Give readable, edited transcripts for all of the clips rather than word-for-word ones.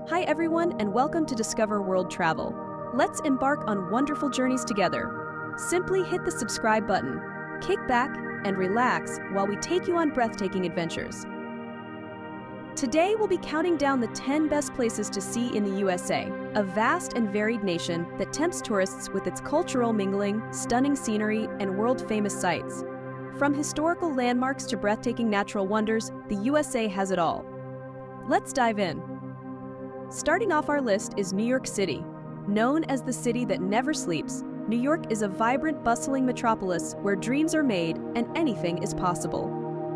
Hi everyone, and welcome to Discover World Travel. Let's embark on wonderful journeys together. Simply hit the subscribe button, kick back, and relax while we take you on breathtaking adventures. Today we'll be counting down the 10 best places to see in the USA, a vast and varied nation that tempts tourists with its cultural mingling, stunning scenery, and world-famous sights. From historical landmarks to breathtaking natural wonders, the USA has it all. Let's dive in. Starting off our list is New York City. Known as the city that never sleeps, New York is a vibrant, bustling metropolis where dreams are made and anything is possible.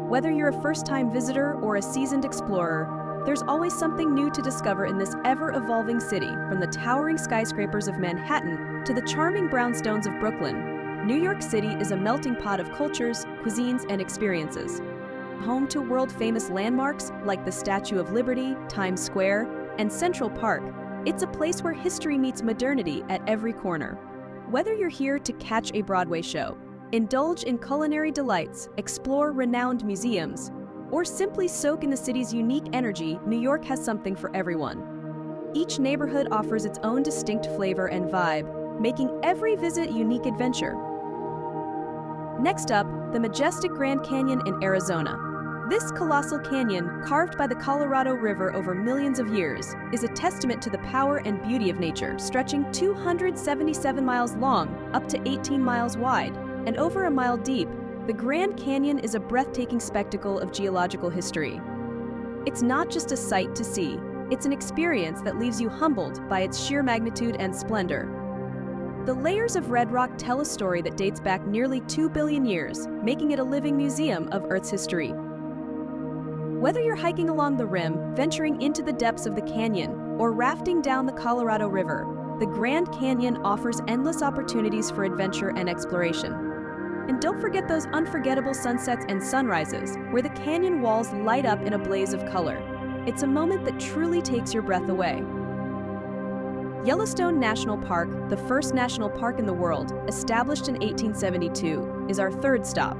Whether you're a first-time visitor or a seasoned explorer, there's always something new to discover in this ever-evolving city, from the towering skyscrapers of Manhattan to the charming brownstones of Brooklyn. New York City is a melting pot of cultures, cuisines, and experiences. Home to world-famous landmarks like the Statue of Liberty, Times Square, and Central Park, it's a place where history meets modernity at every corner. Whether you're here to catch a Broadway show, indulge in culinary delights, explore renowned museums, or simply soak in the city's unique energy, New York has something for everyone. Each neighborhood offers its own distinct flavor and vibe, making every visit a unique adventure. Next up, the majestic Grand Canyon in Arizona. This colossal canyon, carved by the Colorado River over millions of years, is a testament to the power and beauty of nature, stretching 277 miles long, up to 18 miles wide, and over a mile deep. The Grand Canyon is a breathtaking spectacle of geological history. It's not just a sight to see, it's an experience that leaves you humbled by its sheer magnitude and splendor. The layers of red rock tell a story that dates back nearly 2 billion years, making it a living museum of Earth's history. Whether you're hiking along the rim, venturing into the depths of the canyon, or rafting down the Colorado River, the Grand Canyon offers endless opportunities for adventure and exploration. And don't forget those unforgettable sunsets and sunrises, where the canyon walls light up in a blaze of color. It's a moment that truly takes your breath away. Yellowstone National Park, the first national park in the world, established in 1872, is our third stop.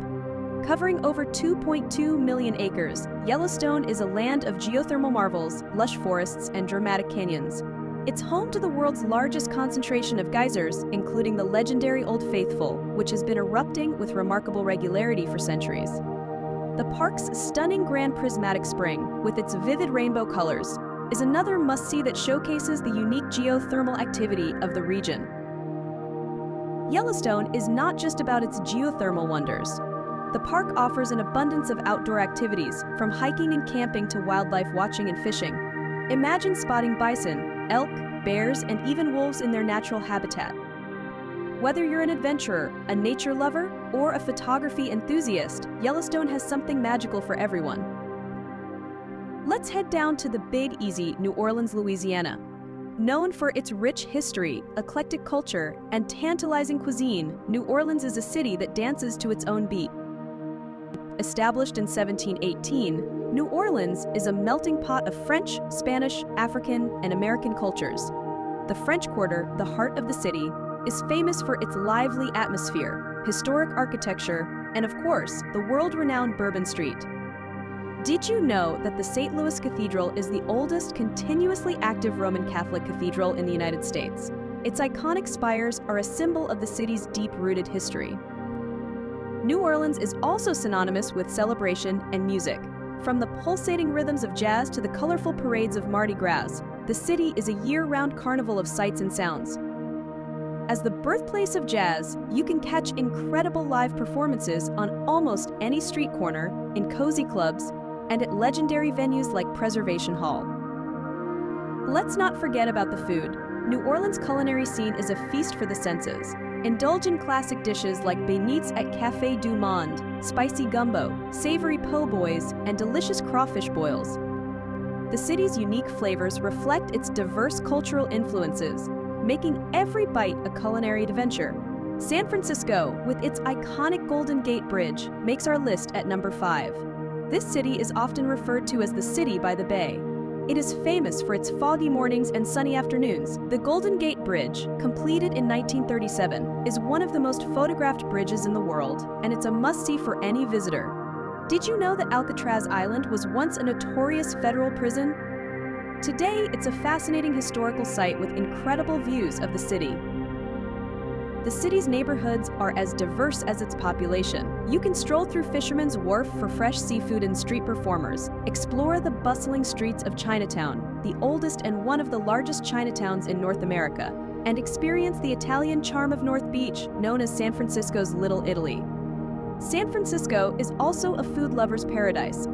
Covering over 2.2 million acres, Yellowstone is a land of geothermal marvels, lush forests, and dramatic canyons. It's home to the world's largest concentration of geysers, including the legendary Old Faithful, which has been erupting with remarkable regularity for centuries. The park's stunning Grand Prismatic Spring, with its vivid rainbow colors, is another must-see that showcases the unique geothermal activity of the region. Yellowstone is not just about its geothermal wonders. The park offers an abundance of outdoor activities, from hiking and camping to wildlife watching and fishing. Imagine spotting bison, elk, bears, and even wolves in their natural habitat. Whether you're an adventurer, a nature lover, or a photography enthusiast, Yellowstone has something magical for everyone. Let's head down to the Big Easy, New Orleans, Louisiana. Known for its rich history, eclectic culture, and tantalizing cuisine, New Orleans is a city that dances to its own beat. Established in 1718, New Orleans is a melting pot of French, Spanish, African, and American cultures. The French Quarter, the heart of the city, is famous for its lively atmosphere, historic architecture, and of course, the world-renowned Bourbon Street. Did you know that the St. Louis Cathedral is the oldest continuously active Roman Catholic cathedral in the United States? Its iconic spires are a symbol of the city's deep-rooted history. New Orleans is also synonymous with celebration and music. From the pulsating rhythms of jazz to the colorful parades of Mardi Gras, the city is a year-round carnival of sights and sounds. As the birthplace of jazz, you can catch incredible live performances on almost any street corner, in cozy clubs, and at legendary venues like Preservation Hall. Let's not forget about the food. New Orleans' culinary scene is a feast for the senses. Indulge in classic dishes like bénites at Café du Monde, spicy gumbo, savory po' boys, and delicious crawfish boils. The city's unique flavors reflect its diverse cultural influences, making every bite a culinary adventure. San Francisco, with its iconic Golden Gate Bridge, makes our list at number 5. This city is often referred to as the City by the Bay. It is famous for its foggy mornings and sunny afternoons. The Golden Gate Bridge, completed in 1937, is one of the most photographed bridges in the world, and it's a must-see for any visitor. Did you know that Alcatraz Island was once a notorious federal prison? Today, it's a fascinating historical site with incredible views of the city. The city's neighborhoods are as diverse as its population. You can stroll through Fisherman's Wharf for fresh seafood and street performers, explore the bustling streets of Chinatown, the oldest and one of the largest Chinatowns in North America, and experience the Italian charm of North Beach, known as San Francisco's Little Italy. San Francisco is also a food lover's paradise.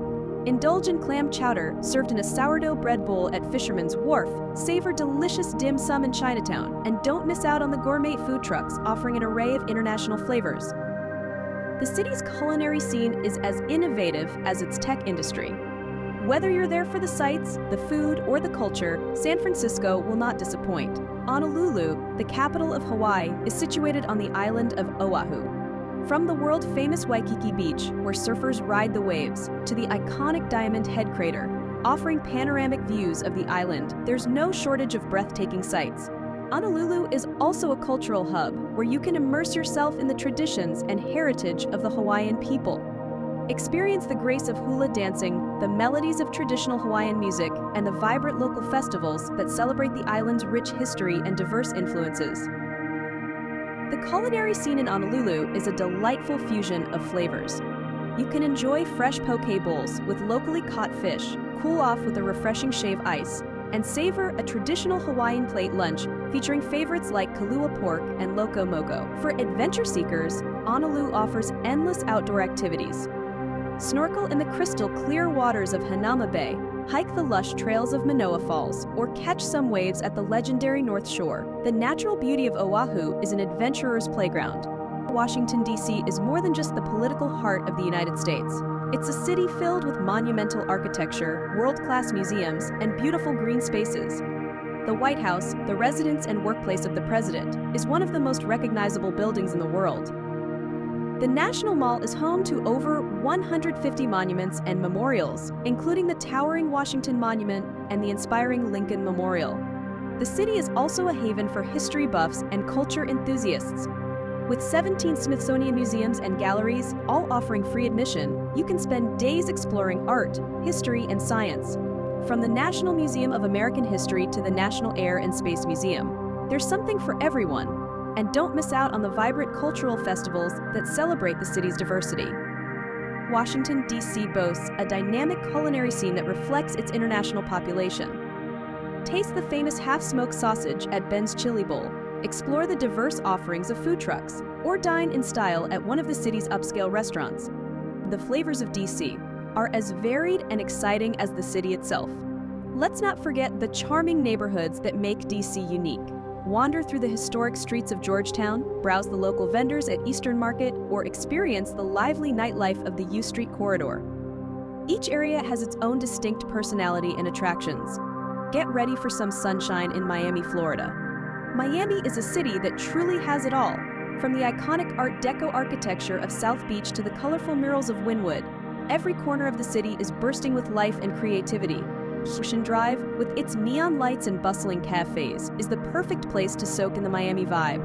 Indulge in clam chowder served in a sourdough bread bowl at Fisherman's Wharf, savor delicious dim sum in Chinatown, and don't miss out on the gourmet food trucks offering an array of international flavors. The city's culinary scene is as innovative as its tech industry. Whether you're there for the sights, the food, or the culture, San Francisco will not disappoint. Honolulu, the capital of Hawaii, is situated on the island of Oahu. From the world-famous Waikiki Beach, where surfers ride the waves, to the iconic Diamond Head crater, offering panoramic views of the island, there's no shortage of breathtaking sights. Honolulu is also a cultural hub, where you can immerse yourself in the traditions and heritage of the Hawaiian people. Experience the grace of hula dancing, the melodies of traditional Hawaiian music, and the vibrant local festivals that celebrate the island's rich history and diverse influences. The culinary scene in Honolulu is a delightful fusion of flavors. You can enjoy fresh poke bowls with locally caught fish, cool off with a refreshing shave ice, and savor a traditional Hawaiian plate lunch featuring favorites like kalua pork and loco moco. For adventure seekers, Honolulu offers endless outdoor activities. Snorkel in the crystal clear waters of Hanauma Bay, hike the lush trails of Manoa Falls, or catch some waves at the legendary North Shore. The natural beauty of Oahu is an adventurer's playground. Washington, D.C. is more than just the political heart of the United States. It's a city filled with monumental architecture, world-class museums, and beautiful green spaces. The White House, the residence and workplace of the president, is one of the most recognizable buildings in the world. The National Mall is home to over 150 monuments and memorials, including the towering Washington Monument and the inspiring Lincoln Memorial. The city is also a haven for history buffs and culture enthusiasts. With 17 Smithsonian museums and galleries, all offering free admission, you can spend days exploring art, history, and science. From the National Museum of American History to the National Air and Space Museum, there's something for everyone. And don't miss out on the vibrant cultural festivals that celebrate the city's diversity. Washington, D.C. boasts a dynamic culinary scene that reflects its international population. Taste the famous half-smoked sausage at Ben's Chili Bowl, explore the diverse offerings of food trucks, or dine in style at one of the city's upscale restaurants. The flavors of D.C. are as varied and exciting as the city itself. Let's not forget the charming neighborhoods that make D.C. unique. Wander through the historic streets of Georgetown, browse the local vendors at Eastern Market, or experience the lively nightlife of the U Street corridor. Each area has its own distinct personality and attractions. Get ready for some sunshine in Miami, Florida. Miami is a city that truly has it all. From the iconic Art Deco architecture of South Beach to the colorful murals of Wynwood, every corner of the city is bursting with life and creativity. Ocean Drive, with its neon lights and bustling cafes, is the perfect place to soak in the Miami vibe.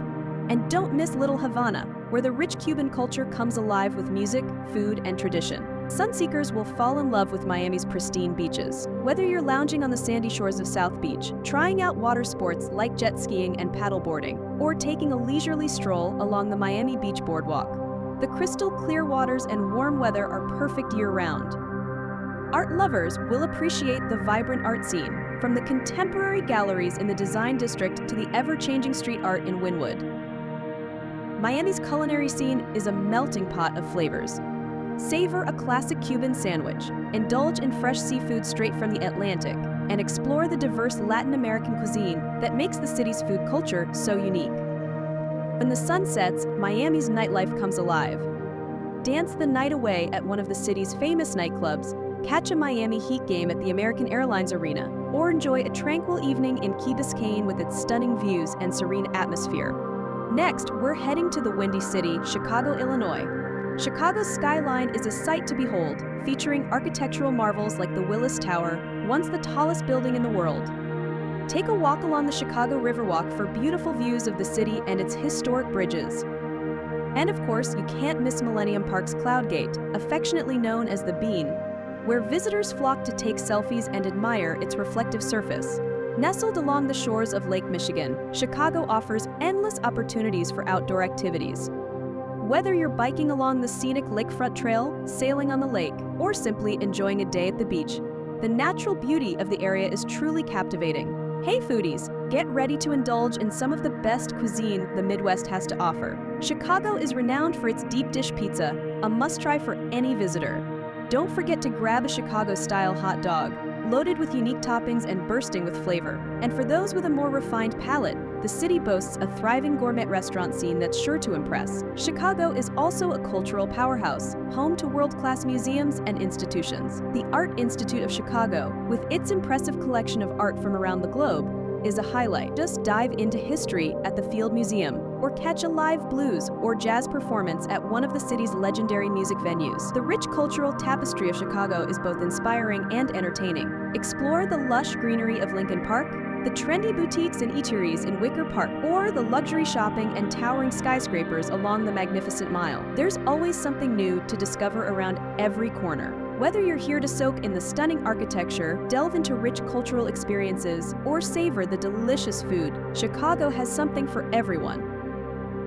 And don't miss Little Havana, where the rich Cuban culture comes alive with music, food, and tradition. Sunseekers will fall in love with Miami's pristine beaches. Whether you're lounging on the sandy shores of South Beach, trying out water sports like jet skiing and paddleboarding, or taking a leisurely stroll along the Miami Beach Boardwalk, the crystal clear waters and warm weather are perfect year-round. Art lovers will appreciate the vibrant art scene, from the contemporary galleries in the Design District to the ever-changing street art in Wynwood. Miami's culinary scene is a melting pot of flavors. Savor a classic Cuban sandwich, indulge in fresh seafood straight from the Atlantic, and explore the diverse Latin American cuisine that makes the city's food culture so unique. When the sun sets, Miami's nightlife comes alive. Dance the night away at one of the city's famous nightclubs, catch a Miami Heat game at the American Airlines Arena, or enjoy a tranquil evening in Key Biscayne with its stunning views and serene atmosphere. Next, we're heading to the Windy City, Chicago, Illinois. Chicago's skyline is a sight to behold, featuring architectural marvels like the Willis Tower, once the tallest building in the world. Take a walk along the Chicago Riverwalk for beautiful views of the city and its historic bridges. And of course, you can't miss Millennium Park's Cloud Gate, affectionately known as the Bean. where visitors flock to take selfies and admire its reflective surface. Nestled along the shores of Lake Michigan, Chicago offers endless opportunities for outdoor activities. Whether you're biking along the scenic lakefront trail, sailing on the lake, or simply enjoying a day at the beach, the natural beauty of the area is truly captivating. Hey foodies, get ready to indulge in some of the best cuisine the Midwest has to offer. Chicago is renowned for its deep dish pizza, a must-try for any visitor. Don't forget to grab a Chicago-style hot dog, loaded with unique toppings and bursting with flavor. And for those with a more refined palate, the city boasts a thriving gourmet restaurant scene that's sure to impress. Chicago is also a cultural powerhouse, home to world-class museums and institutions. The Art Institute of Chicago, with its impressive collection of art from around the globe, is a highlight. Just dive into history at the Field Museum, or catch a live blues or jazz performance at one of the city's legendary music venues. The rich cultural tapestry of Chicago is both inspiring and entertaining. Explore the lush greenery of Lincoln Park, the trendy boutiques and eateries in Wicker Park, or the luxury shopping and towering skyscrapers along the Magnificent Mile. There's always something new to discover around every corner. Whether you're here to soak in the stunning architecture, delve into rich cultural experiences, or savor the delicious food, Chicago has something for everyone.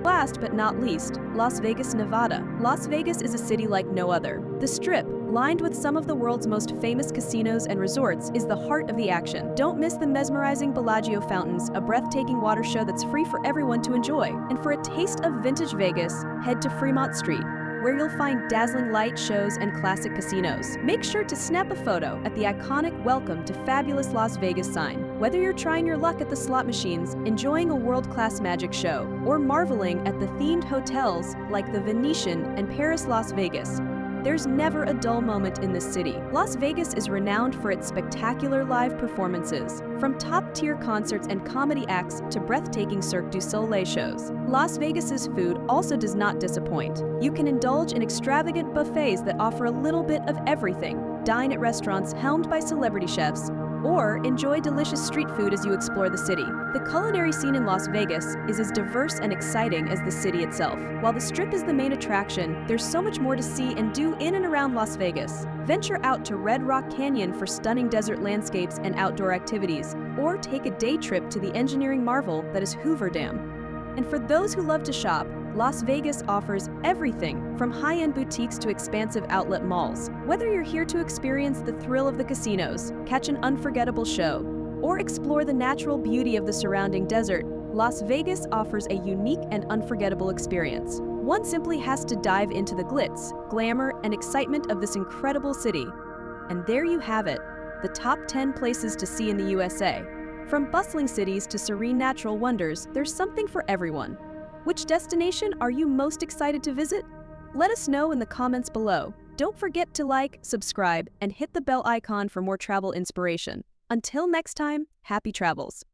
Last but not least, Las Vegas, Nevada. Las Vegas is a city like no other. The Strip, lined with some of the world's most famous casinos and resorts, is the heart of the action. Don't miss the mesmerizing Bellagio fountains, a breathtaking water show that's free for everyone to enjoy. And for a taste of vintage Vegas, head to Fremont Street, where you'll find dazzling light shows and classic casinos. Make sure to snap a photo at the iconic "Welcome to Fabulous Las Vegas" sign. Whether you're trying your luck at the slot machines, enjoying a world-class magic show, or marveling at the themed hotels like the Venetian and Paris Las Vegas, there's never a dull moment in this city. Las Vegas is renowned for its spectacular live performances, from top-tier concerts and comedy acts to breathtaking Cirque du Soleil shows. Las Vegas's food also does not disappoint. You can indulge in extravagant buffets that offer a little bit of everything, dine at restaurants helmed by celebrity chefs, or enjoy delicious street food as you explore the city. The culinary scene in Las Vegas is as diverse and exciting as the city itself. While the Strip is the main attraction, there's so much more to see and do in and around Las Vegas. Venture out to Red Rock Canyon for stunning desert landscapes and outdoor activities, or take a day trip to the engineering marvel that is Hoover Dam. And for those who love to shop, Las Vegas offers everything from high-end boutiques to expansive outlet malls. Whether you're here to experience the thrill of the casinos, catch an unforgettable show, or explore the natural beauty of the surrounding desert, Las Vegas offers a unique and unforgettable experience. One simply has to dive into the glitz, glamour, and excitement of this incredible city. And there you have it, the top 10 places to see in the USA. From bustling cities to serene natural wonders, there's something for everyone. Which destination are you most excited to visit? Let us know in the comments below. Don't forget to like, subscribe, and hit the bell icon for more travel inspiration. Until next time, happy travels!